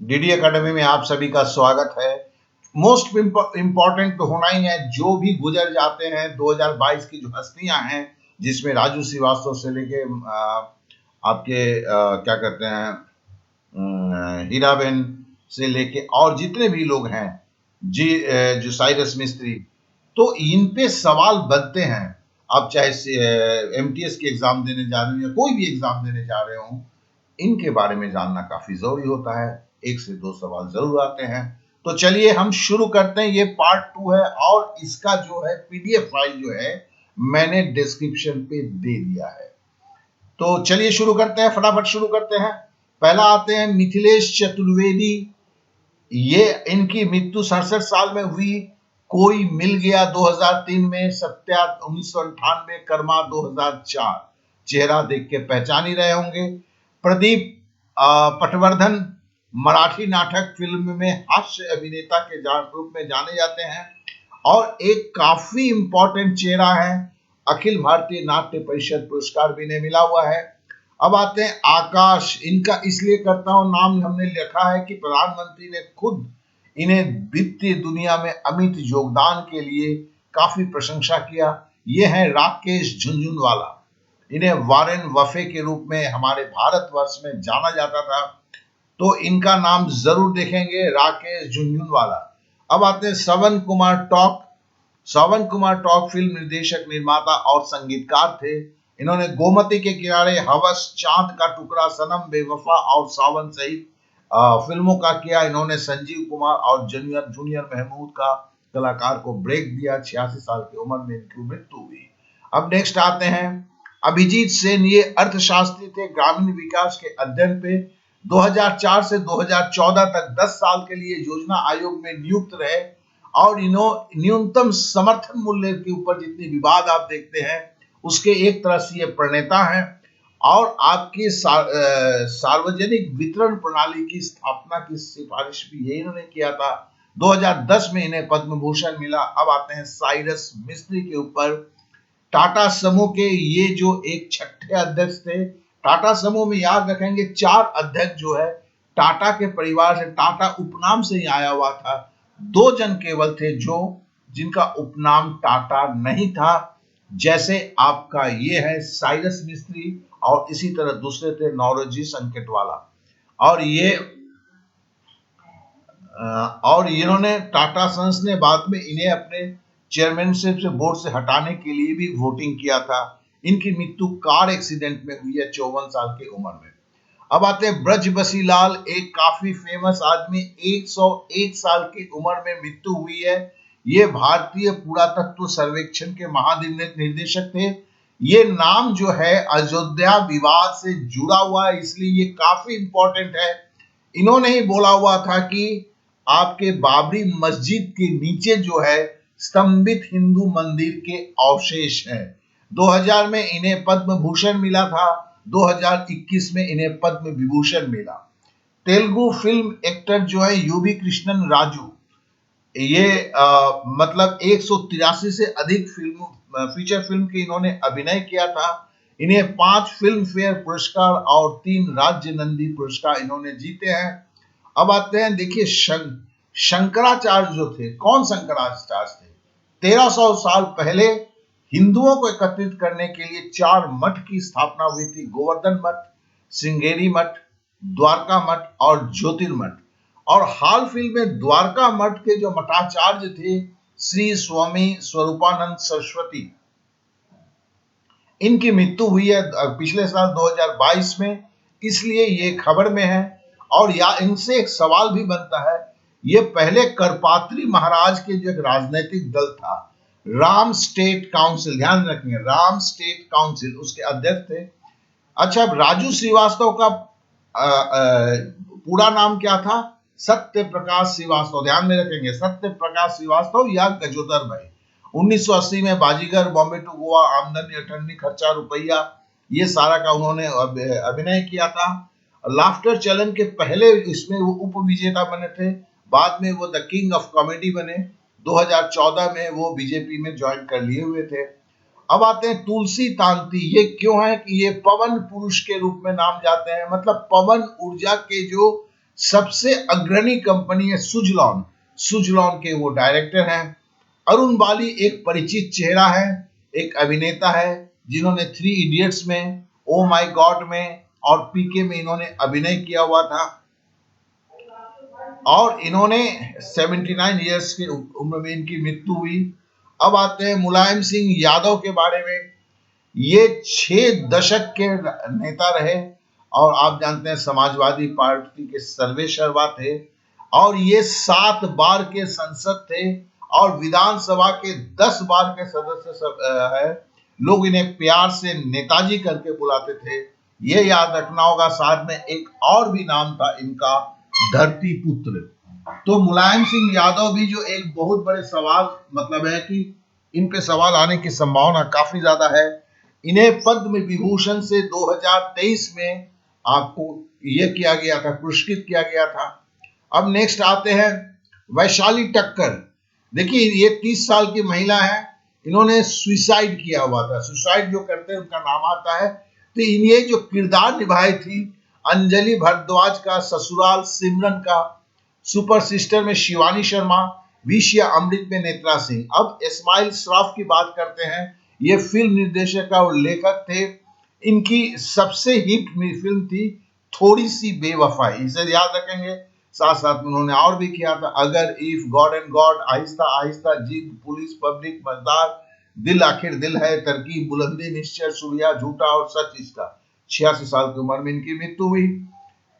DD academy में आप सभी का स्वागत है। मोस्ट इम्पोर्टेंट तो होना ही है, जो भी गुजर जाते हैं 2022 की जो हस्तियां हैं, जिसमें राजू श्रीवास्तव से लेके आपके क्या कहते हैं हीराबेन से लेके और जितने भी लोग हैं जी, जो साइरस मिस्त्री, तो इन पे सवाल बनते हैं। आप चाहे एमटीएस की एग्जाम देने जा रहे हो या कोई भी एग्जाम देने जा रहे हो, इनके बारे में जानना काफी जरूरी होता है। एक से दो सवाल जरूर आते हैं। तो चलिए हम शुरू करते हैं। ये पार्ट 2 है और इसका जो है पीडीएफ फाइल जो है मैंने डिस्क्रिप्शन पे दे दिया है। तो चलिए शुरू करते हैं, फटाफट शुरू करते हैं। पहला आते हैं मिथिलेश चतुर्वेदी। ये इनकी मृत्यु 67 साल में हुई। कोई मिल गया 2003 में, सत्या 1998, कर्मा 2004। चेहरा देख के पहचान ही रहे होंगे। प्रदीप पटवर्धन मराठी नाटक फिल्म में हास्य अभिनेता के रूप में जाने जाते हैं और एक काफी इंपॉर्टेंट चेहरा है। अखिल भारतीय नाट्य परिषद पुरस्कार भी इन्हें मिला हुआ है। अब आते हैं आकाश। इनका इसलिए करता हूं नाम हमने लिखा है कि प्रधानमंत्री ने खुद इन्हें वित्तीय दुनिया में अमित योगदान के लिए काफी प्रशंसा किया। ये है राकेश झुनझुनवाला। इन्हें वारेन बफे के रूप में हमारे भारतवर्ष में जाना जाता था, तो इनका नाम जरूर देखेंगे, राकेश झुनझुनवाला। अब आते हैं Shravan Kumar talk. Shravan Kumar talk film निर्देशक, निर्माता और संगीतकार थे। इन्होंने गोमती के किनारे, हवस, चांद का टुकड़ा, सनम, बेवफा और सावन सहित फिल्मों का किया। इन्होंने संजीव कुमार और जूनियर महमूद का कलाकार को ब्रेक दिया। 86 साल की उम्र में इनकी मृत्यु हुई। अब नेक्स्ट आते हैं अभिजीत सेन। ये अर्थशास्त्री थे। ग्रामीण विकास के अध्ययन पे 2004 से 2014 तक 10 साल के लिए योजना आयोग में नियुक्त रहे और न्यूनतम समर्थन मूल्य के ऊपर जितने विवाद आप देखते हैं, उसके एक तरह से ये प्रणेता हैं। और आपकी सार्वजनिक वितरण प्रणाली की स्थापना की सिफारिश भी यही इन्होंने किया था। 2010 में इन्हें पद्म भूषण मिला। अब आते हैं साइरस मिस्त्री के ऊपर। टाटा समूह के ये जो एक छठे अध्यक्ष थे। टाटा समूह में याद रखेंगे 4 अध्यक्ष जो है टाटा के परिवार से, टाटा उपनाम से ही आया हुआ था। 2 जन केवल थे जो जिनका उपनाम टाटा नहीं था, जैसे आपका ये है साइरस मिस्त्री और इसी तरह दूसरे थे नौरोजी संकेतवाला। और इन्होंने टाटा सन्स ने बाद में इन्हें अपने चेयरमैनशिप से, बोर्ड से हटाने के लिए भी वोटिंग किया था। इनकी मृत्यु कार एक्सीडेंट में हुई है 54 साल की उम्र में। अब आते हैं ब्रजबसी लाल, एक काफी फेमस आदमी। 101 साल की उम्र में मृत्यु हुई है। ये भारतीय पुरातत्व सर्वेक्षण के महानिदेशक थे। ये नाम जो है अयोध्या विवाद से जुड़ा हुआ है, इसलिए ये काफी इंपॉर्टेंट है। इन्होंने ही बोला हुआ था कि आपके बाबरी मस्जिद के नीचे जो है स्तंभित हिंदू मंदिर के अवशेष हैं। 2000 में इन्हें पद्म भूषण मिला था। 2021 में इन्हें पद्म विभूषण मिला। तेलुगु फिल्म एक्टर जो है यूवी कृष्णन राजू, ये मतलब 183 से अधिक फीचर फिल्म की इन्होंने अभिनय किया था। इन्हें 5 फिल्म फेयर पुरस्कार और 3 राज्य नंदी पुरस्कार इन्होंने जीते हैं। अब आते हैं, देखिए शंकराचार्य जो थे, कौन शंकराचार्य थे? 1300 साल पहले हिंदुओं को एकत्रित करने के लिए 4 मठ की स्थापना हुई थी। गोवर्धन मठ, श्रृंगेरी मठ, द्वारका मठ और ज्योतिर्मठ। और हाल फिल्म में द्वारका मठ के जो मठाचार्य थे श्री स्वामी स्वरूपानंद सरस्वती, इनकी मृत्यु हुई है पिछले साल 2022 में, इसलिए ये खबर में है। और या इनसे एक सवाल भी बनता है, ये पहले करपात्री महाराज के जो एक राजनीतिक दल था, राम स्टेट काउंसिल, ध्यान रखेंगे, राम स्टेट काउंसिल, उसके अध्यक्ष थे। अच्छा, राजू श्रीवास्तव का पूरा नाम क्या था? सत्य प्रकाश श्रीवास्तव, ध्यान में रखेंगे, सत्य प्रकाश श्रीवास्तव या गजोदर भाई। 1980 में बाजीगर, बॉम्बे टू गोवा, आमदनी, अठन्नी, खर्चा, रुपया, ये सारा का उन्होंने अभिनय किया था। लाफ्टर चैलेंज के पहले इसमें वो उप विजेता बने थे। बाद में वो द किंग ऑफ कॉमेडी बने। 2014 में वो बीजेपी में ज्वाइन कर लिए हुए थे। अब आते हैं तुलसी तांती। ये क्यों है कि ये पवन पुरुष के रूप में नाम जाते हैं, मतलब पवन ऊर्जा के जो सबसे अग्रणी कंपनी है सुजलॉन, सुजलॉन के वो डायरेक्टर हैं। अरुण बाली एक परिचित चेहरा है, एक अभिनेता है जिन्होंने थ्री इडियट्स में, ओ माय गॉड में और पीके में इन्होंने अभिनय किया हुआ था, और इन्होंने 79 इयर्स की उम्र में इनकी मृत्यु हुई। अब आते हैं मुलायम सिंह यादव के बारे में। ये 6 दशक के नेता रहे और आप जानते हैं समाजवादी पार्टी के सर्वेसर्वा थे, और ये 7 बार के सांसद थे और विधानसभा के 10 बार के सदस्य है। लोग इन्हें प्यार से नेताजी करके बुलाते थे। ये याद रखना होगा। साथ में एक और भी नाम था इनका, धरती पुत्र। तो मुलायम सिंह यादव भी जो एक बहुत बड़े सवाल मतलब है कि इन पे सवाल आने की संभावना काफी ज्यादा है। इन्हें पद्म विभूषण से 2023 में आपको ये किया गया था, पुरस्कृत किया गया था। अब नेक्स्ट आते हैं वैशाली टक्कर। देखिए ये 30 साल की महिला है, इन्होंने सुसाइड किया हुआ था। सुसाइड जो करते हैं उनका नाम आता है। तो ये जो किरदार निभाई थी अंजलि भारद्वाज का, ससुराल सिमरन का, सुपर सिस्टर में शिवानी शर्मा, विषया अमृत में नेत्रा सिंह। अब इस्माइल श्रॉफ की बात करते हैं। ये फिल्म निर्देशक और लेखक थे। इनकी सबसे हिट फिल्म थी थोड़ी सी बेवफाई, इसे याद रखेंगे। साथ साथ में उन्होंने और भी किया था, अगर, if, God and God, Aahista Aahista, जिद, पुलिस, पब्लिक, मजदार, दिल आखिर दिल है, तरकीब, बुलंदी, निश्चय, सूर्या, झूठा और सच इसका। 86 साल की उम्र में इनकी मृत्यु हुई।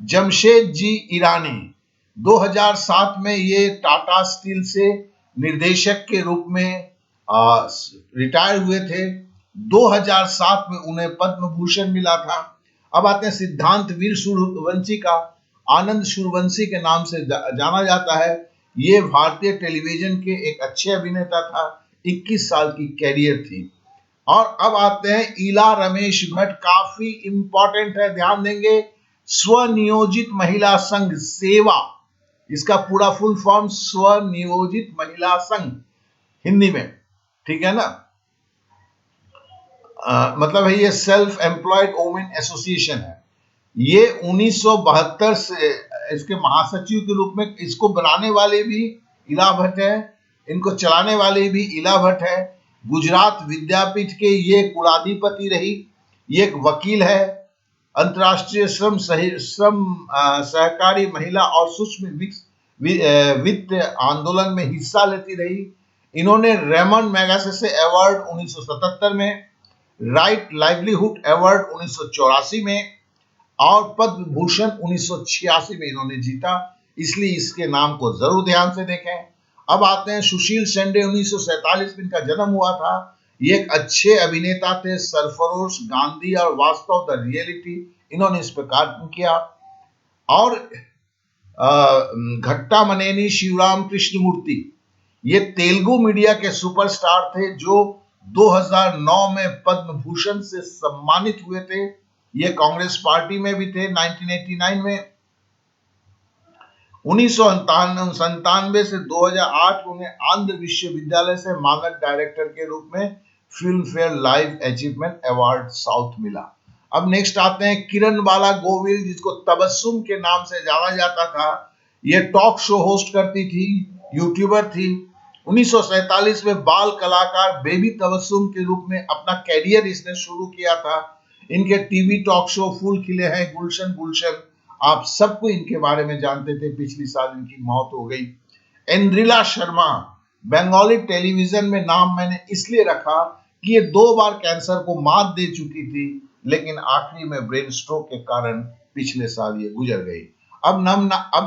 जमशेद जी ईरानी 2007 में ये टाटा स्टील से निर्देशक के रूप में रिटायर हुए थे। 2007 में उन्हें पद्म भूषण मिला था। अब आते हैं सिद्धांत वीर सूर्यवंशी का। आनंद सूर्यवंशी के नाम से जाना जाता है। ये भारतीय टेलीविजन के एक अच्छे अभिनेता था। 21 साल की कैरियर थी। और अब आते हैं ईला रमेश भट्ट, काफी इंपॉर्टेंट है, ध्यान देंगे। स्वनियोजित महिला संघ सेवा, इसका पूरा फुल फॉर्म स्वनियोजित महिला संघ हिंदी में, ठीक है ना। मतलब है ये सेल्फ एम्प्लॉयड वुमेन एसोसिएशन है। ये 1972 से इसके महासचिव के रूप में, इसको बनाने वाले भी इला भट्ट है, इनको चलाने वाले भी इला भट्ट है। गुजरात विद्यापीठ के ये कुलाधिपति रही। ये एक वकील है। अंतर्राष्ट्रीय श्रम सहकारी महिला और सूक्ष्म वित्त आंदोलन में हिस्सा लेती रही। इन्होंने रेमंड मैगसेसे अवार्ड 1977 में, राइट लाइवलीहुड अवार्ड 1984 में और पद्म भूषण 1986 में इन्होंने जीता। इसलिए इसके नाम को जरूर ध्यान से देखें। अब आते हैं सुशील शेंडे। 1947 में इनका जन्म हुआ था। ये एक अच्छे अभिनेता थे। सरफरोश, गांधी और वास्तव द रियलिटी, इन्होंने इस पर कार्य किया। और घट्टा मनेनी शिवराम कृष्णमूर्ति, ये तेलुगु मीडिया के सुपरस्टार थे जो 2009 में पद्म भूषण से सम्मानित हुए थे। ये कांग्रेस पार्टी में भी थे। 1989 में 1997 से 2008 में उन्हें आंध्र विश्वविद्यालय से मानक डायरेक्टर के रूप में film fair life achievement award south मिला। अब नेक्स्ट आते हैं किरण बाला गोविल, जिसको तबस्सुम के नाम से जाना जाता था। ये टॉक शो होस्ट करती थी, यूट्यूबर थी। 1947 में बाल कलाकार बेबी तबस्सुम के रूप में अपना कैरियर इसने शुरू किया था। इनके टीवी टॉक शो फूल खिले हैं, गुलशन गुलशन, आप सबको इनके बारे में जानते थे। पिछली साल इनकी मौत हो गई। इंद्रिला शर्मा, बंगाली टेलीविजन में नाम मैंने इसलिए रखा कि ये 2 बार कैंसर को मात दे चुकी थी, लेकिन आखिरी में ब्रेन स्ट्रोक के कारण पिछले साल ये गुजर गई। अब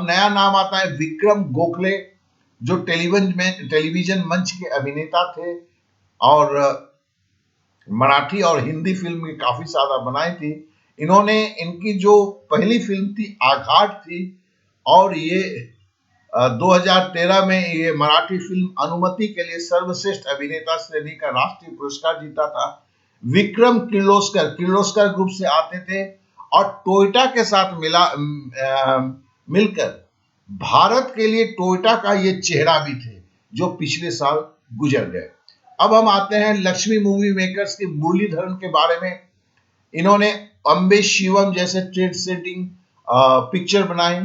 नया नाम आता है विक्रम गोखले, जो टेलीविजन मंच के अभिनेता थे और मराठी और हिंदी फिल्म काफी ज्यादा बनाई थी। इन्होंने, इनकी जो पहली फिल्म थी आघाट थी, और ये 2013 में ये मराठी फिल्म अनुमति के लिए सर्वश्रेष्ठ अभिनेता श्रेणी का राष्ट्रीय पुरस्कार जीता था। विक्रम किर्लोस्कर ग्रुप से आते थे और टोयोटा के साथ मिलकर भारत के लिए टोयोटा का ये चेहरा भी थे, जो पिछले साल गुजर गए। अब हम आते हैं लक्ष्मी मूवी मेकर्स के मुरलीधरन के बारे में। इन्होंने अम्बे शिवम जैसे ट्रेड सेटिंग पिक्चर बनाई।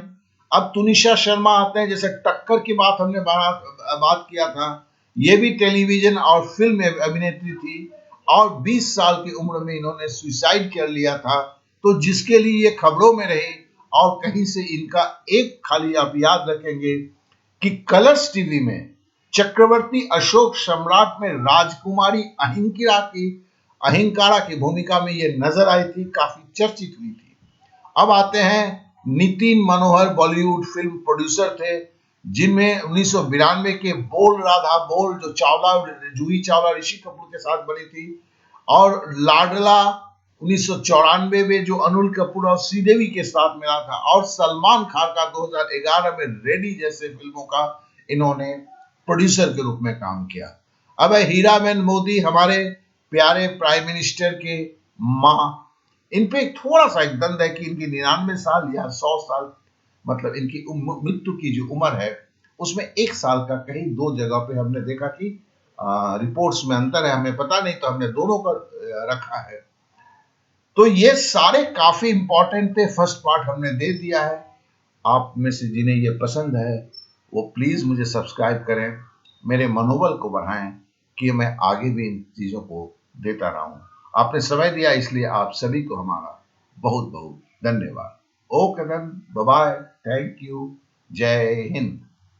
अब तुनिशा शर्मा आते हैं, जैसे टक्कर की बात हमने बात किया था, ये भी टेलीविजन और फिल्म में अभिनेत्री थी और 20 साल की उम्र में इन्होंने सुसाइड कर लिया था, तो जिसके लिए ये खबरों में रही। और कहीं से इनका एक खाली आप याद रखेंगे कि कलर्स टीवी में चक्रवर्ती अशोक सम्राट में राजकुमारी अहिंकारा की भूमिका में ये नजर आई थी, काफी चर्चित हुई थी। अब आते हैं नितिन मनोहर, बॉलीवुड फिल्म प्रोड्यूसर थे, जिनमें 1992 के बोल राधा बोल जो जूही चावला ऋषि कपूर के साथ बनी थी, और लाडला 1994 में जो अनिल कपूर और श्रीदेवी के साथ मिला था, और सलमान खान का 2011 में रेडी जैसे फिल्मों का इन्होंने प्रोड्यूसर के रूप में काम किया। अब है हीराबेन मोदी, हमारे प्यारे प्राइम मिनिस्टर के माँ। इन पे थोड़ा सा एक दंड है कि इनकी 99 साल या 100 साल, मतलब इनकी मृत्यु की जो उम्र है उसमें 1 साल का कहीं 2 जगह पे हमने देखा कि रिपोर्ट्स में अंतर है, हमें पता नहीं, तो हमने दोनों का रखा है। तो ये सारे काफी इंपॉर्टेंट थे, फर्स्ट पार्ट हमने दे दिया है। आप में से जिन्हें ये पसंद है वो प्लीज मुझे सब्सक्राइब करें, मेरे मनोबल को बढ़ाएं कि मैं आगे भी इन चीजों को देता रहूं। आपने समय दिया, इसलिए आप सभी को हमारा बहुत बहुत धन्यवाद। Okay then, bye bye, thank you, जय हिंद।